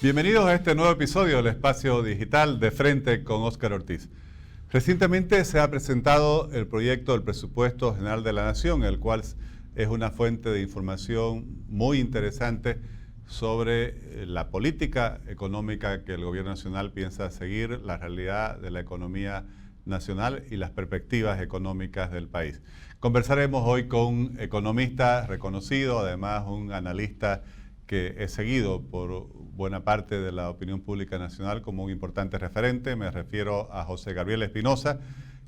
Bienvenidos a este nuevo episodio del Espacio Digital de Frente con Óscar Ortiz. Recientemente se ha presentado el proyecto del Presupuesto General de la Nación, el cual es una fuente de información muy interesante sobre la política económica que el gobierno nacional piensa seguir, la realidad de la economía nacional y las perspectivas económicas del país. Conversaremos hoy con un economista reconocido, además un analista que es seguido por buena parte de la opinión pública nacional como un importante referente. Me refiero a José Gabriel Espinosa,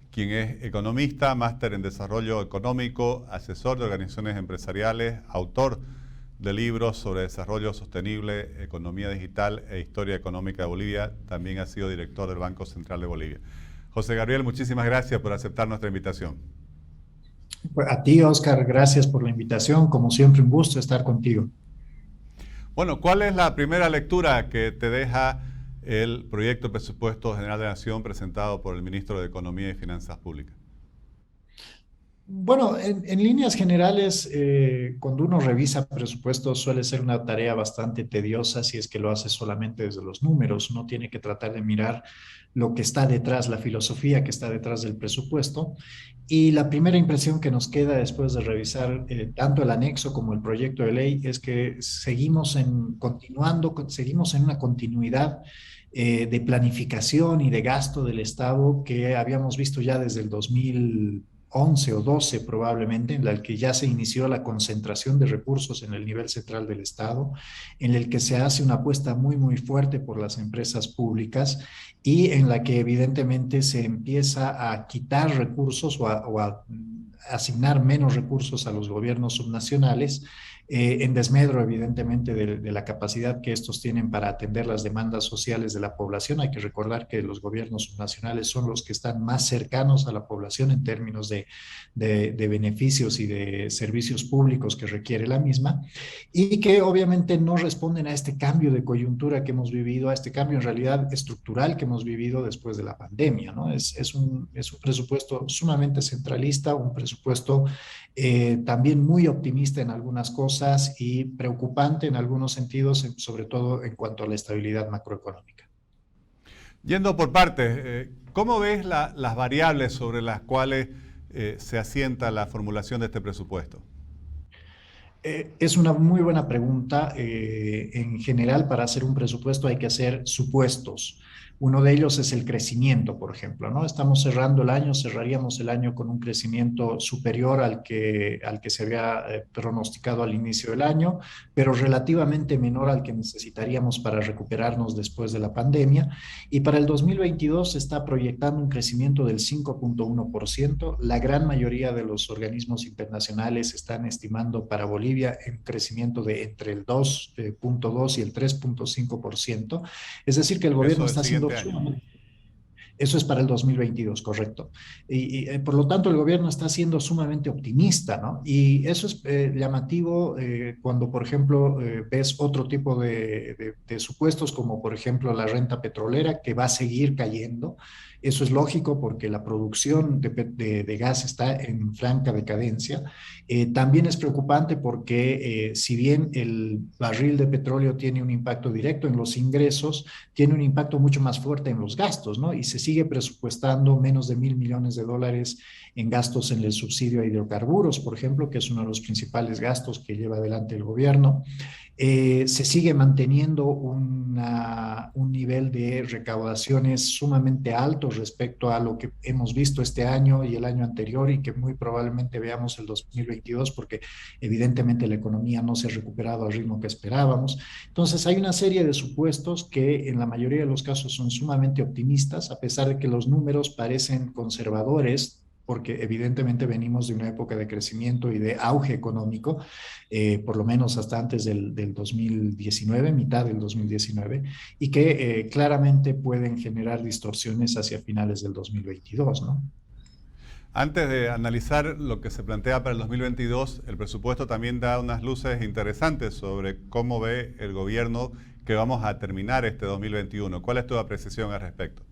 quien es economista, máster en desarrollo económico, asesor de organizaciones empresariales, autor de libros sobre desarrollo sostenible, economía digital e historia económica de Bolivia. También ha sido director del Banco Central de Bolivia. José Gabriel, muchísimas gracias por aceptar nuestra invitación. A ti, Oscar, gracias por la invitación. Como siempre, un gusto estar contigo. Bueno, ¿cuál es la primera lectura que te deja el proyecto de presupuesto general de la Nación presentado por el ministro de Economía y Finanzas Públicas? Bueno, en líneas generales, cuando uno revisa presupuestos suele ser una tarea bastante tediosa si es que lo hace solamente desde los números. Uno tiene que tratar de mirar lo que está detrás, la filosofía que está detrás del presupuesto. Y la primera impresión que nos queda después de revisar tanto el anexo como el proyecto de ley es que seguimos en una continuidad de planificación y de gasto del Estado que habíamos visto ya desde el 2011 o 12 probablemente, en la que ya se inició la concentración de recursos en el nivel central del Estado, en el que se hace una apuesta muy, muy fuerte por las empresas públicas y en la que evidentemente se empieza a quitar recursos o a asignar menos recursos a los gobiernos subnacionales, en desmedro evidentemente de la capacidad que estos tienen para atender las demandas sociales de la población. Hay que recordar que los gobiernos subnacionales son los que están más cercanos a la población en términos de beneficios y de servicios públicos que requiere la misma, y que obviamente no responden a este cambio de coyuntura que hemos vivido, a este cambio en realidad estructural que hemos vivido después de la pandemia, ¿no? Es un presupuesto sumamente centralista, un presupuesto también muy optimista en algunas cosas y preocupante en algunos sentidos, sobre todo en cuanto a la estabilidad macroeconómica. Yendo por partes, ¿cómo ves las variables sobre las cuales se asienta la formulación de este presupuesto? Es una muy buena pregunta. En general, para hacer un presupuesto hay que hacer supuestos. Uno de ellos es el crecimiento, por ejemplo, ¿no? Estamos cerrando el año, cerraríamos el año con un crecimiento superior al que se había pronosticado al inicio del año, pero relativamente menor al que necesitaríamos para recuperarnos después de la pandemia. Y para el 2022 se está proyectando un crecimiento del 5,1%. La gran mayoría de los organismos internacionales están estimando para Bolivia un crecimiento de entre el 2,2 y el 3,5%. Es decir, que el gobierno Eso del está haciendo siguiente año. sumamente. Eso es para el 2022, correcto. Por lo tanto, el gobierno está siendo sumamente optimista, ¿no? Y eso es llamativo cuando, por ejemplo, ves otro tipo de supuestos, como por ejemplo la renta petrolera, que va a seguir cayendo. Eso es lógico porque la producción de gas está en franca decadencia. También es preocupante porque si bien el barril de petróleo tiene un impacto directo en los ingresos, tiene un impacto mucho más fuerte en los gastos, ¿no? Y se sigue presupuestando menos de $1.000 millones en gastos en el subsidio a hidrocarburos, por ejemplo, que es uno de los principales gastos que lleva adelante el gobierno. Se sigue manteniendo un nivel de recaudaciones sumamente alto respecto a lo que hemos visto este año y el año anterior y que muy probablemente veamos el 2022 porque evidentemente la economía no se ha recuperado al ritmo que esperábamos. Entonces hay una serie de supuestos que en la mayoría de los casos son sumamente optimistas, a pesar de que los números parecen conservadores porque evidentemente venimos de una época de crecimiento y de auge económico, por lo menos hasta antes del 2019, mitad del 2019, y que claramente pueden generar distorsiones hacia finales del 2022, ¿no? Antes de analizar lo que se plantea para el 2022, el presupuesto también da unas luces interesantes sobre cómo ve el gobierno que vamos a terminar este 2021. ¿Cuál es tu apreciación al respecto?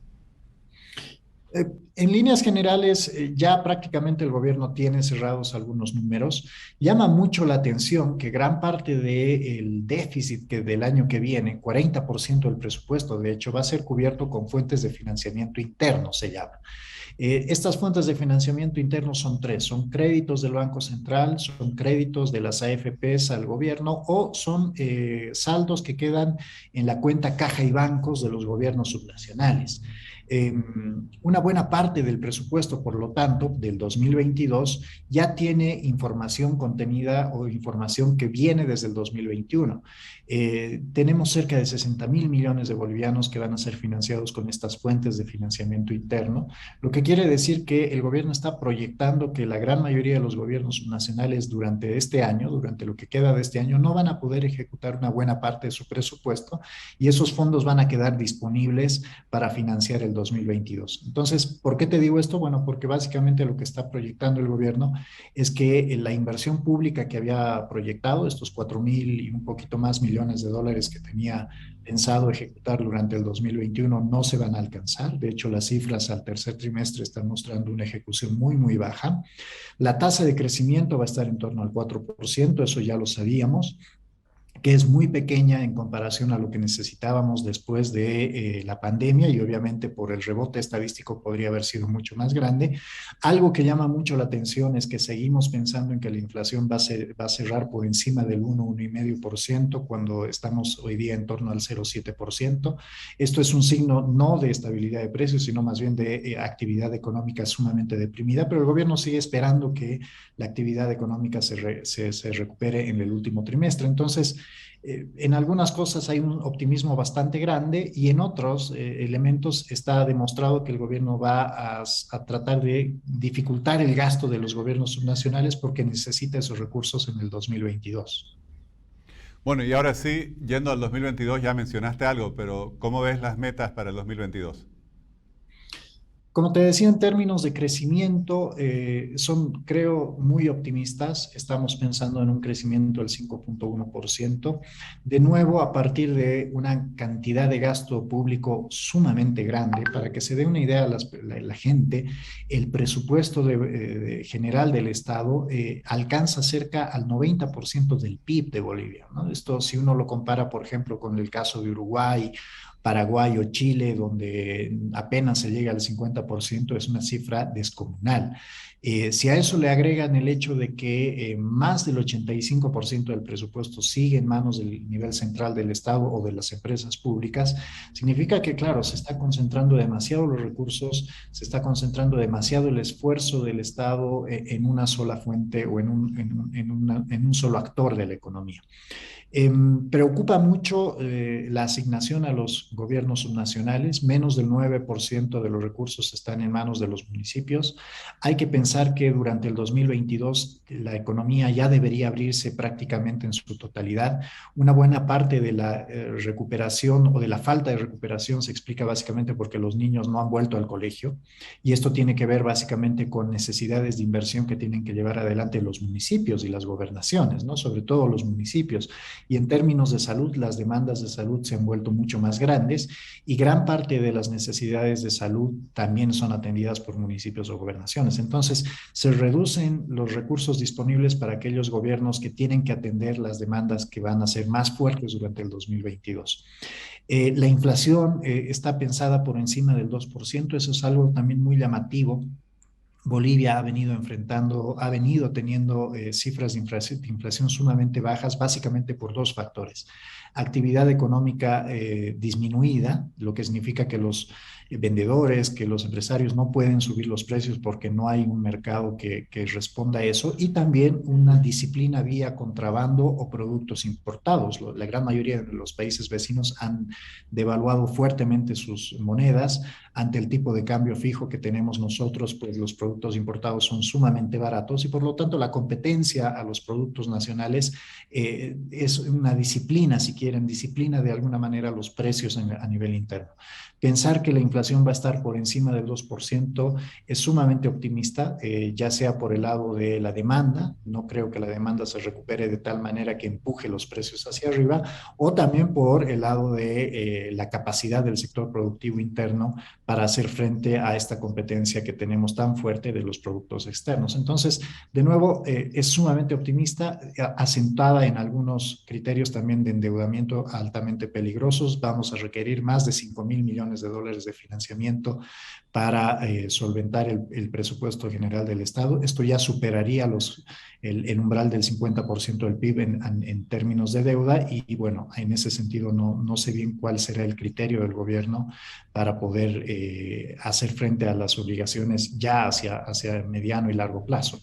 En líneas generales, ya prácticamente el gobierno tiene cerrados algunos números. Llama mucho la atención que gran parte del déficit que del año que viene, 40% del presupuesto, de hecho, va a ser cubierto con fuentes de financiamiento interno, se llama. Estas fuentes de financiamiento interno son tres, son créditos del Banco Central, son créditos de las AFPs al gobierno o son saldos que quedan en la cuenta caja y bancos de los gobiernos subnacionales. Eh, una buena parte del presupuesto, por lo tanto, del 2022 ya tiene información contenida o información que viene desde el 2021. Tenemos cerca de 60.000 millones de bolivianos que van a ser financiados con estas fuentes de financiamiento interno, lo que quiere decir que el gobierno está proyectando que la gran mayoría de los gobiernos nacionales durante este año, durante lo que queda de este año, no van a poder ejecutar una buena parte de su presupuesto y esos fondos van a quedar disponibles para financiar el 2022. Entonces, ¿por qué te digo esto? Bueno, porque básicamente lo que está proyectando el gobierno es que la inversión pública que había proyectado, estos 4.000 y un poquito más millones de dólares que tenía pensado ejecutar durante el 2021 no se van a alcanzar. De hecho, las cifras al tercer trimestre están mostrando una ejecución muy, muy baja. La tasa de crecimiento va a estar en torno al 4%, eso ya lo sabíamos, que es muy pequeña en comparación a lo que necesitábamos después de la pandemia y obviamente por el rebote estadístico podría haber sido mucho más grande. Algo que llama mucho la atención es que seguimos pensando en que la inflación va a cerrar por encima del 1, 1,5% cuando estamos hoy día en torno al 0,7%. Esto es un signo no de estabilidad de precios, sino más bien de actividad económica sumamente deprimida, pero el gobierno sigue esperando que la actividad económica se recupere en el último trimestre. Entonces, en algunas cosas hay un optimismo bastante grande y en otros elementos está demostrado que el gobierno va a tratar de dificultar el gasto de los gobiernos subnacionales porque necesita esos recursos en el 2022. Bueno, y ahora sí, yendo al 2022, ya mencionaste algo, pero ¿cómo ves las metas para el 2022? Como te decía, en términos de crecimiento, son, creo, muy optimistas. Estamos pensando en un crecimiento del 5,1%. De nuevo, a partir de una cantidad de gasto público sumamente grande. Para que se dé una idea a la gente, el presupuesto general del Estado alcanza cerca al 90% del PIB de Bolivia, ¿no? Esto, si uno lo compara, por ejemplo, con el caso de Uruguay, Paraguay o Chile, donde apenas se llega al 50%, es una cifra descomunal. Si a eso le agregan el hecho de que más del 85% del presupuesto sigue en manos del nivel central del Estado o de las empresas públicas, significa que, claro, se está concentrando demasiado los recursos, se está concentrando demasiado el esfuerzo del Estado en una sola fuente o en un solo actor de la economía. Preocupa mucho la asignación a los gobiernos subnacionales. Menos del 9% de los recursos están en manos de los municipios. Hay que pensar que durante el 2022 la economía ya debería abrirse prácticamente en su totalidad. Una buena parte de la recuperación o de la falta de recuperación se explica básicamente porque los niños no han vuelto al colegio y esto tiene que ver básicamente con necesidades de inversión que tienen que llevar adelante los municipios y las gobernaciones, ¿no? Sobre todo los municipios. Y en términos de salud, las demandas de salud se han vuelto mucho más grandes y gran parte de las necesidades de salud también son atendidas por municipios o gobernaciones. Entonces, se reducen los recursos disponibles para aquellos gobiernos que tienen que atender las demandas que van a ser más fuertes durante el 2022. La inflación está pensada por encima del 2%, eso es algo también muy llamativo. Bolivia ha venido teniendo cifras de inflación sumamente bajas, básicamente por dos factores. Actividad económica disminuida, lo que significa que los vendedores, que los empresarios no pueden subir los precios porque no hay un mercado que responda a eso, y también una disciplina vía contrabando o productos importados. La gran mayoría de los países vecinos han devaluado fuertemente sus monedas ante el tipo de cambio fijo que tenemos nosotros, pues los productos importados son sumamente baratos y por lo tanto la competencia a los productos nacionales es una disciplina, si quieren, disciplina de alguna manera los precios a nivel interno. Pensar que la inflación va a estar por encima del 2% es sumamente optimista, ya sea por el lado de la demanda, no creo que la demanda se recupere de tal manera que empuje los precios hacia arriba, o también por el lado de la capacidad del sector productivo interno para hacer frente a esta competencia que tenemos tan fuerte de los productos externos. Entonces, de nuevo, es sumamente optimista, asentada en algunos criterios también de endeudamiento altamente peligrosos. Vamos a requerir más de 5.000 millones de dólares de financiamiento para solventar el presupuesto general del Estado. Esto ya superaría el umbral del 50% del PIB en términos de deuda y bueno, en ese sentido no sé bien cuál será el criterio del gobierno para poder hacer frente a las obligaciones ya hacia mediano y largo plazo.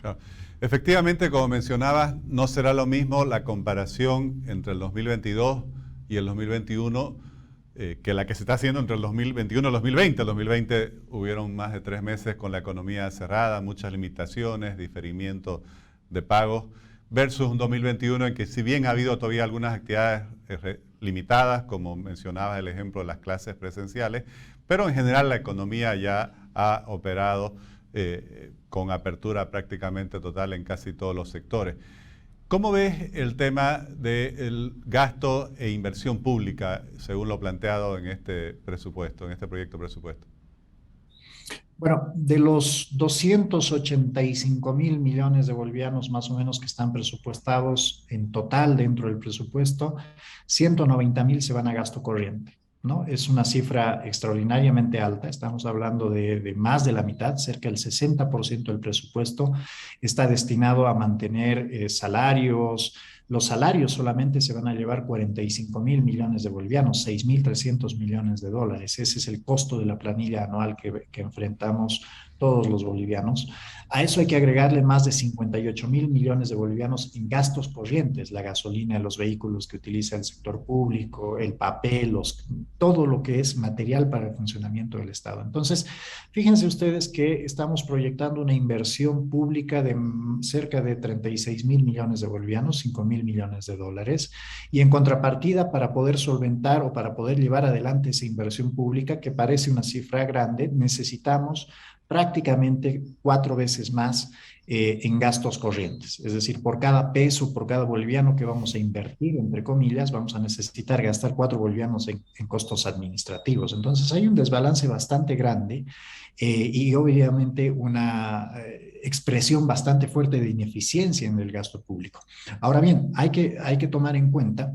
Claro. Efectivamente, como mencionabas, no será lo mismo la comparación entre el 2022 y el 2021 que la que se está haciendo entre el 2021 y el 2020. El 2020 hubieron más de 3 meses con la economía cerrada, muchas limitaciones, diferimiento de pagos, versus un 2021 en que si bien ha habido todavía algunas actividades limitadas, como mencionabas el ejemplo de las clases presenciales, pero en general la economía ya ha operado con apertura prácticamente total en casi todos los sectores. ¿Cómo ves el tema del gasto e inversión pública, según lo planteado en este presupuesto, en este proyecto de presupuesto? Bueno, de los 285.000 millones de bolivianos más o menos que están presupuestados en total dentro del presupuesto, 190.000 se van a gasto corriente, ¿no? Es una cifra extraordinariamente alta. Estamos hablando de más de la mitad, cerca del 60% del presupuesto está destinado a mantener salarios. Los salarios solamente se van a llevar 45.000 millones de bolivianos, 6.300 millones de dólares. Ese es el costo de la planilla anual que enfrentamos todos los bolivianos. A eso hay que agregarle más de 58.000 millones de bolivianos en gastos corrientes, la gasolina, los vehículos que utiliza el sector público, el papel, todo lo que es material para el funcionamiento del Estado. Entonces, fíjense ustedes que estamos proyectando una inversión pública de cerca de 36.000 millones de bolivianos, 5.000 millones de dólares, y en contrapartida, para poder solventar o para poder llevar adelante esa inversión pública, que parece una cifra grande, necesitamos prácticamente 4 veces más en gastos corrientes. Es decir, por cada peso, por cada boliviano que vamos a invertir, entre comillas, vamos a necesitar gastar 4 bolivianos en costos administrativos. Entonces hay un desbalance bastante grande y obviamente una expresión bastante fuerte de ineficiencia en el gasto público. Ahora bien, hay que tomar en cuenta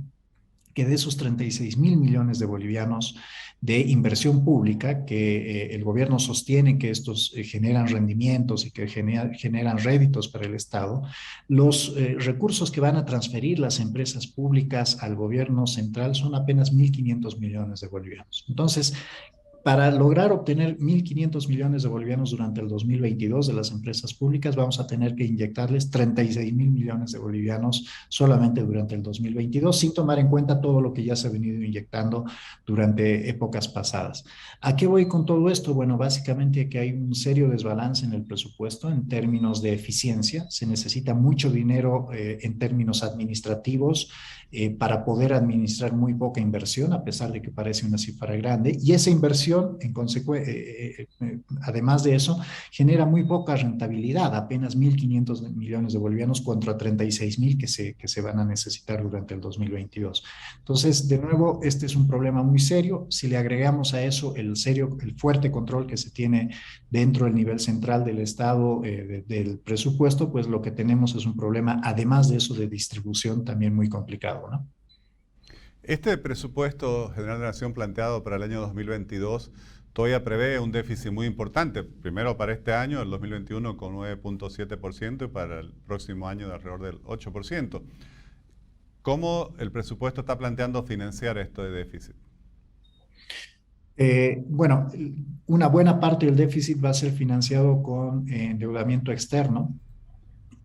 que de esos 36.000 millones de bolivianos de inversión pública que el gobierno sostiene que estos generan rendimientos y que generan réditos para el Estado, los recursos que van a transferir las empresas públicas al gobierno central son apenas 1.500 millones de bolivianos. Entonces, para lograr obtener 1.500 millones de bolivianos durante el 2022 de las empresas públicas, vamos a tener que inyectarles 36.000 millones de bolivianos solamente durante el 2022, sin tomar en cuenta todo lo que ya se ha venido inyectando durante épocas pasadas. ¿A qué voy con todo esto? Bueno, básicamente que hay un serio desbalance en el presupuesto en términos de eficiencia. Se necesita mucho dinero en términos administrativos para poder administrar muy poca inversión, a pesar de que parece una cifra grande, y esa inversión, además de eso, genera muy poca rentabilidad, apenas 1.500 millones de bolivianos contra 36.000 que se van a necesitar durante el 2022. Entonces, de nuevo, este es un problema muy serio. Si le agregamos a eso el fuerte control que se tiene dentro del nivel central del Estado del presupuesto, pues lo que tenemos es un problema, además de eso, de distribución también muy complicado, ¿no? Este presupuesto general de la Nación planteado para el año 2022 todavía prevé un déficit muy importante, primero para este año, el 2021, con 9.7% y para el próximo año de alrededor del 8%. ¿Cómo el presupuesto está planteando financiar este déficit? Bueno, una buena parte del déficit va a ser financiado con endeudamiento externo.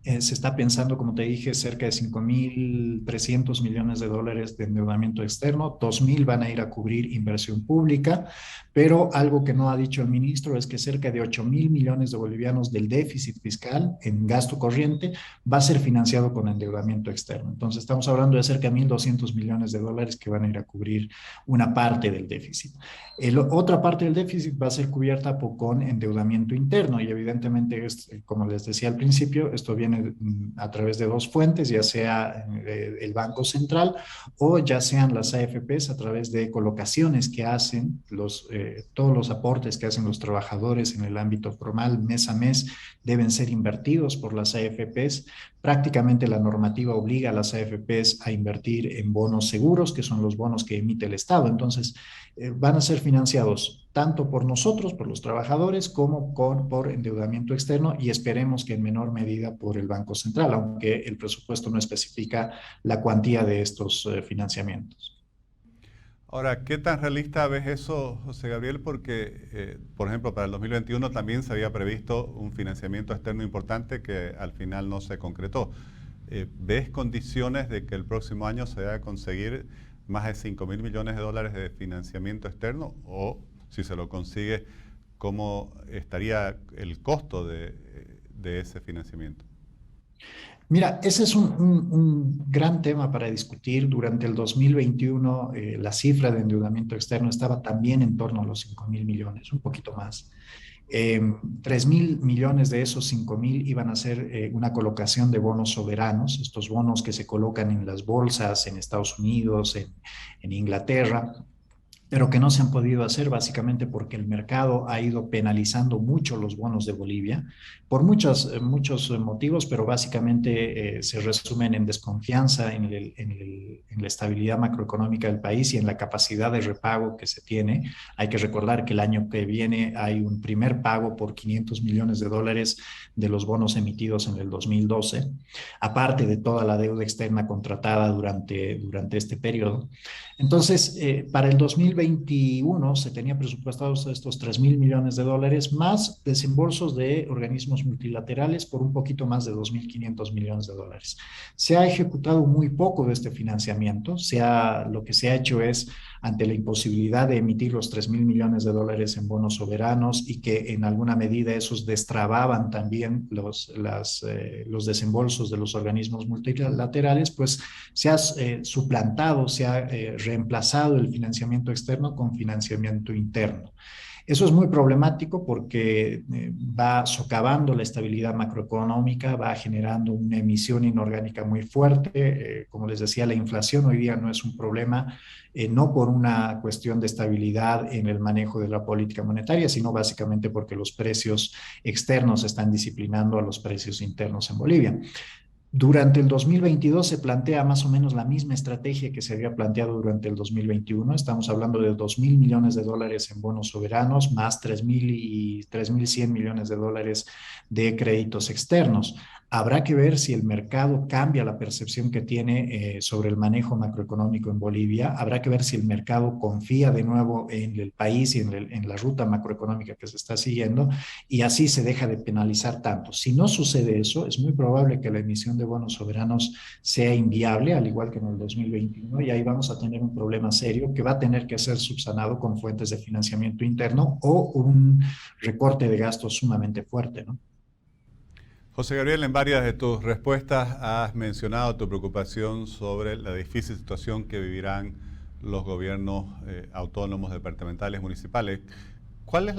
Se está pensando, como te dije, cerca de 5.300 millones de dólares de endeudamiento externo, 2.000 van a ir a cubrir inversión pública, pero algo que no ha dicho el ministro es que cerca de 8.000 millones de bolivianos del déficit fiscal en gasto corriente va a ser financiado con endeudamiento externo. Entonces estamos hablando de cerca de 1.200 millones de dólares que van a ir a cubrir una parte del déficit. Otra parte del déficit va a ser cubierta con endeudamiento interno y evidentemente, como les decía al principio, esto viene viene a través de dos fuentes, ya sea el Banco Central o ya sean las AFPs a través de colocaciones que hacen todos los aportes que hacen los trabajadores en el ámbito formal mes a mes deben ser invertidos por las AFPs. Prácticamente la normativa obliga a las AFPs a invertir en bonos seguros, que son los bonos que emite el Estado. Entonces, van a ser financiados tanto por nosotros, por los trabajadores, como por endeudamiento externo y esperemos que en menor medida por el Banco Central, aunque el presupuesto no especifica la cuantía de estos financiamientos. Ahora, ¿qué tan realista ves eso, José Gabriel? Porque, por ejemplo, para el 2021 también se había previsto un financiamiento externo importante que al final no se concretó. ¿Ves condiciones de que el próximo año se vaya a conseguir más de 5.000 millones de dólares de financiamiento externo? O, si se lo consigue, ¿cómo estaría el costo de ese financiamiento? Mira, ese es un gran tema para discutir. Durante el 2021, la cifra de endeudamiento externo estaba también en torno a los 5.000 millones, un poquito más. 3.000 millones de esos 5.000 iban a ser una colocación de bonos soberanos, estos bonos que se colocan en las bolsas en Estados Unidos, en Inglaterra, pero que no se han podido hacer básicamente porque el mercado ha ido penalizando mucho los bonos de Bolivia por muchos motivos, pero básicamente se resumen en desconfianza en la estabilidad macroeconómica del país y en la capacidad de repago que se tiene. Hay que recordar que el año que viene hay un primer pago por 500 millones de dólares de los bonos emitidos en el 2012, aparte de toda la deuda externa contratada durante este periodo. Entonces, para el 2021 se tenía presupuestados estos 3.000 millones de dólares más desembolsos de organismos multilaterales por un poquito más de 2.500 millones de dólares. Se ha ejecutado muy poco de este financiamiento. Lo que se ha hecho es, ante la imposibilidad de emitir los 3.000 millones de dólares en bonos soberanos y que en alguna medida esos destrababan también los desembolsos de los organismos multilaterales, pues se ha suplantado, se ha reemplazado el financiamiento externo con financiamiento interno. Eso es muy problemático porque va socavando la estabilidad macroeconómica, va generando una emisión inorgánica muy fuerte. Como les decía, la inflación hoy día no es un problema, no por una cuestión de estabilidad en el manejo de la política monetaria, sino básicamente porque los precios externos están disciplinando a los precios internos en Bolivia. Durante el 2022 se plantea más o menos la misma estrategia que se había planteado durante el 2021. Estamos hablando de 2.000 millones de dólares en bonos soberanos, más 3.000 y 3.100 millones de dólares de créditos externos. Habrá que ver si el mercado cambia la percepción que tiene sobre el manejo macroeconómico en Bolivia. Habrá que ver si el mercado confía de nuevo en el país y en la ruta macroeconómica que se está siguiendo y así se deja de penalizar tanto. Si no sucede eso, es muy probable que la emisión de bonos soberanos sea inviable, al igual que en el 2021, y ahí vamos a tener un problema serio que va a tener que ser subsanado con fuentes de financiamiento interno o un recorte de gastos sumamente fuerte, ¿no? José Gabriel, en varias de tus respuestas has mencionado tu preocupación sobre la difícil situación que vivirán los gobiernos autónomos, departamentales, municipales. ¿Cuál es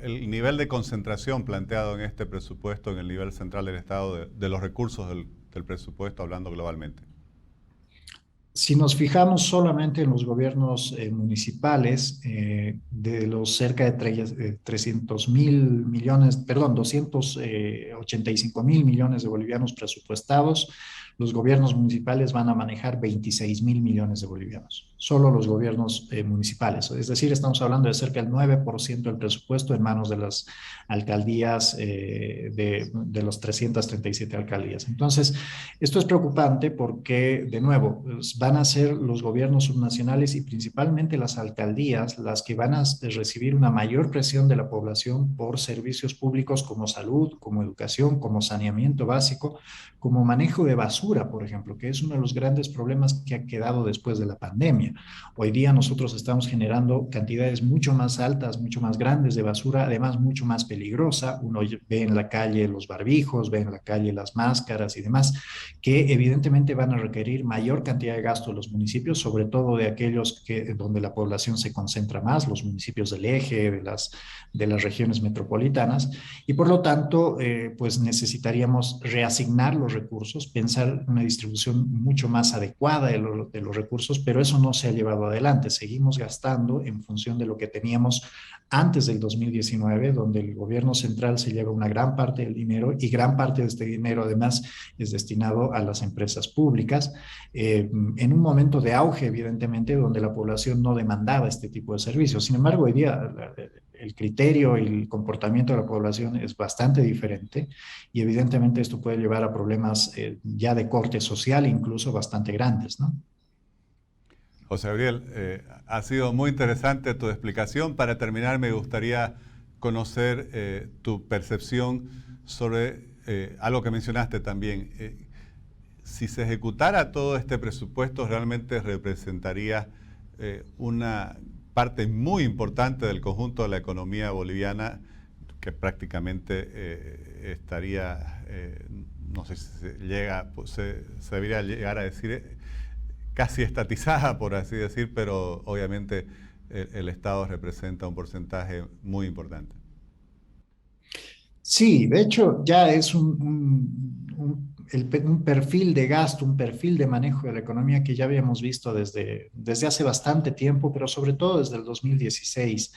el nivel de concentración planteado en este presupuesto en el nivel central del Estado de los recursos del presupuesto, hablando globalmente? Si nos fijamos solamente en los gobiernos municipales, de los cerca de 300.000 millones, perdón, 285.000 millones de bolivianos presupuestados, los gobiernos municipales van a manejar 26.000 millones de bolivianos, solo los gobiernos municipales. Es decir, estamos hablando de cerca del 9% del presupuesto en manos de las alcaldías, de los 337 alcaldías. Entonces, esto es preocupante porque, de nuevo, van a ser los gobiernos subnacionales y principalmente las alcaldías las que van a recibir una mayor presión de la población por servicios públicos como salud, como educación, como saneamiento básico, como manejo de basura, por ejemplo, que es uno de los grandes problemas que ha quedado después de la pandemia. Colombia. Hoy día nosotros estamos generando cantidades mucho más altas, mucho más grandes de basura, además mucho más peligrosa. Uno ve en la calle los barbijos, ve en la calle las máscaras y demás, que evidentemente van a requerir mayor cantidad de gasto de los municipios, sobre todo de aquellos donde la población se concentra más, los municipios del eje, de las regiones metropolitanas, y por lo tanto, pues necesitaríamos reasignar los recursos, pensar una distribución mucho más adecuada de los recursos, pero eso no se ha llevado adelante. Seguimos gastando en función de lo que teníamos antes del 2019, donde el gobierno central se lleva una gran parte del dinero y gran parte de este dinero además es destinado a las empresas públicas, en un momento de auge, evidentemente, donde la población no demandaba este tipo de servicios. Sin embargo, hoy día el criterio y el comportamiento de la población es bastante diferente y evidentemente esto puede llevar a problemas ya de corte social, incluso bastante grandes, ¿no? José Gabriel, ha sido muy interesante tu explicación. Para terminar, me gustaría conocer tu percepción sobre algo que mencionaste también. Si se ejecutara todo este presupuesto, realmente representaría una parte muy importante del conjunto de la economía boliviana que prácticamente estaría, no sé si se debería llegar a decir, casi estatizada, por así decir, pero obviamente el Estado representa un porcentaje muy importante. Sí, de hecho ya es un perfil de gasto, un perfil de manejo de la economía que ya habíamos visto desde hace bastante tiempo, pero sobre todo desde el 2016.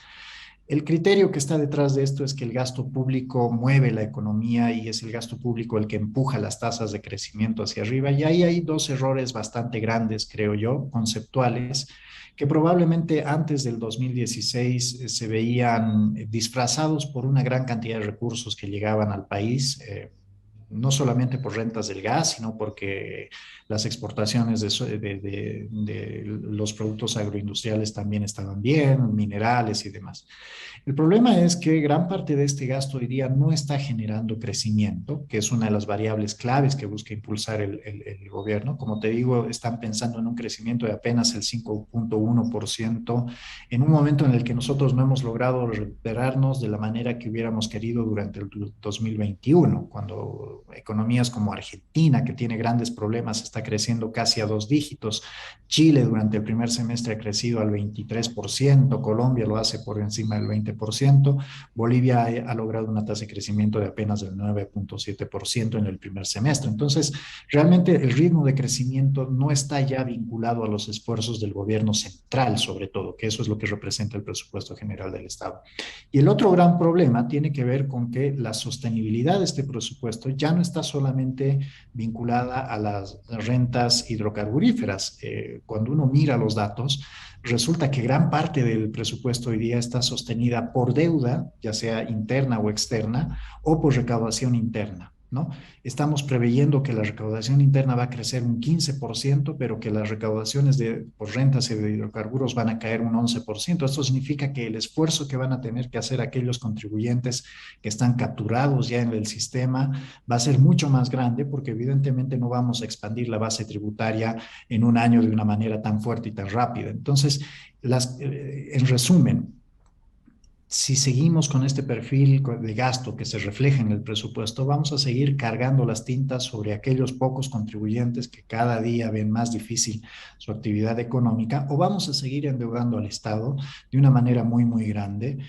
El criterio que está detrás de esto es que el gasto público mueve la economía y es el gasto público el que empuja las tasas de crecimiento hacia arriba. Y ahí hay dos errores bastante grandes, creo yo, conceptuales, que probablemente antes del 2016 se veían disfrazados por una gran cantidad de recursos que llegaban al país. No solamente por rentas del gas, sino porque las exportaciones de los productos agroindustriales también estaban bien, minerales y demás. El problema es que gran parte de este gasto hoy día no está generando crecimiento, que es una de las variables claves que busca impulsar el gobierno. Como te digo, están pensando en un crecimiento de apenas el 5.1% en un momento en el que nosotros no hemos logrado recuperarnos de la manera que hubiéramos querido durante el 2021, cuando economías como Argentina, que tiene grandes problemas, está creciendo casi a 2 dígitos. Chile durante el primer semestre ha crecido al 23%, Colombia lo hace por encima del 20%, Bolivia ha logrado una tasa de crecimiento de apenas del 9.7% en el primer semestre. Entonces, realmente el ritmo de crecimiento no está ya vinculado a los esfuerzos del gobierno central, sobre todo, que eso es lo que representa el presupuesto general del Estado. Y el otro gran problema tiene que ver con que la sostenibilidad de este presupuesto ya no está solamente vinculada a las rentas hidrocarburíferas. Cuando uno mira los datos, resulta que gran parte del presupuesto hoy día está sostenida por deuda, ya sea interna o externa, o por recaudación interna, ¿no? Estamos preveyendo que la recaudación interna va a crecer un 15%, pero que las recaudaciones por rentas y de hidrocarburos van a caer un 11%. Esto significa que el esfuerzo que van a tener que hacer aquellos contribuyentes que están capturados ya en el sistema va a ser mucho más grande, porque evidentemente no vamos a expandir la base tributaria en un año de una manera tan fuerte y tan rápida. Entonces, en resumen, si seguimos con este perfil de gasto que se refleja en el presupuesto, vamos a seguir cargando las tintas sobre aquellos pocos contribuyentes que cada día ven más difícil su actividad económica, o vamos a seguir endeudando al Estado de una manera muy, muy grande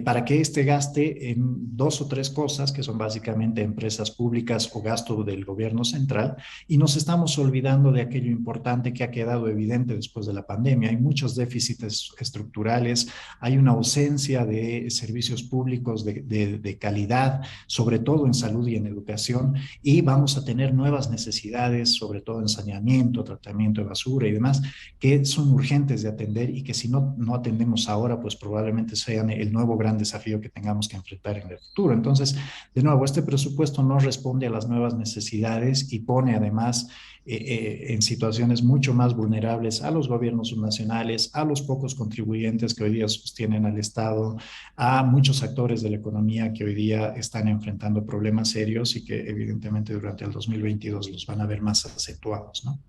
para que este gaste en 2 o 3 cosas que son básicamente empresas públicas o gasto del gobierno central, y nos estamos olvidando de aquello importante que ha quedado evidente después de la pandemia. Hay muchos déficits estructurales, hay una ausencia de servicios públicos de calidad, sobre todo en salud y en educación, y vamos a tener nuevas necesidades, sobre todo en saneamiento, tratamiento de basura y demás, que son urgentes de atender y que si no atendemos ahora, pues probablemente sean el nuevo gran desafío que tengamos que enfrentar en el futuro. Entonces, de nuevo, este presupuesto no responde a las nuevas necesidades y pone además en situaciones mucho más vulnerables a los gobiernos nacionales, a los pocos contribuyentes que hoy día sostienen al Estado, a muchos actores de la economía que hoy día están enfrentando problemas serios y que evidentemente durante el 2022 los van a ver más acentuados, ¿no?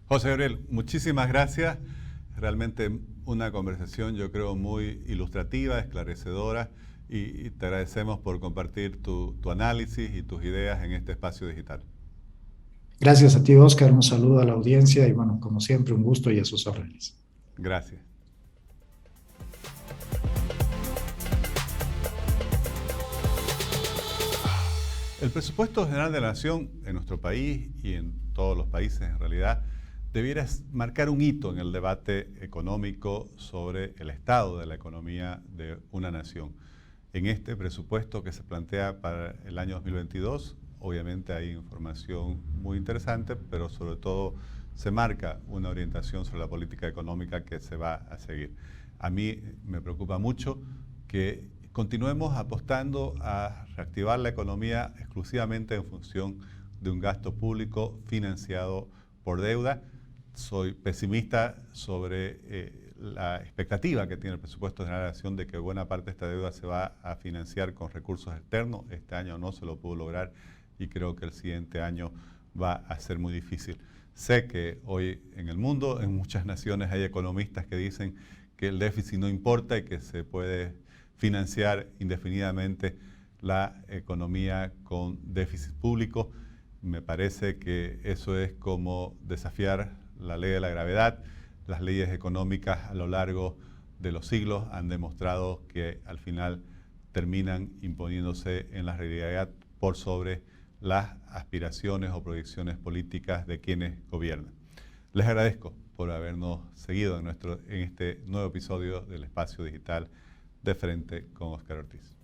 José Gabriel, muchísimas gracias. Realmente una conversación, yo creo, muy ilustrativa, esclarecedora, y te agradecemos por compartir tu análisis y tus ideas en este espacio digital. Gracias a ti, Oscar. Un saludo a la audiencia y bueno, como siempre, un gusto y a sus órdenes. Gracias. El presupuesto general de la Nación en nuestro país y en todos los países en realidad debiera marcar un hito en el debate económico sobre el estado de la economía de una nación. En este presupuesto que se plantea para el año 2022, obviamente hay información muy interesante, pero sobre todo se marca una orientación sobre la política económica que se va a seguir. A mí me preocupa mucho que continuemos apostando a reactivar la economía exclusivamente en función de un gasto público financiado por deuda. Soy pesimista sobre la expectativa que tiene el presupuesto de la Nación de que buena parte de esta deuda se va a financiar con recursos externos. Este año no se lo pudo lograr y creo que el siguiente año va a ser muy difícil. Sé que hoy en el mundo, en muchas naciones, hay economistas que dicen que el déficit no importa y que se puede financiar indefinidamente la economía con déficit público. Me parece que eso es como desafiar la ley de la gravedad. Las leyes económicas a lo largo de los siglos han demostrado que al final terminan imponiéndose en la realidad por sobre las aspiraciones o proyecciones políticas de quienes gobiernan. Les agradezco por habernos seguido en este nuevo episodio del Espacio Digital de Frente con Óscar Ortiz.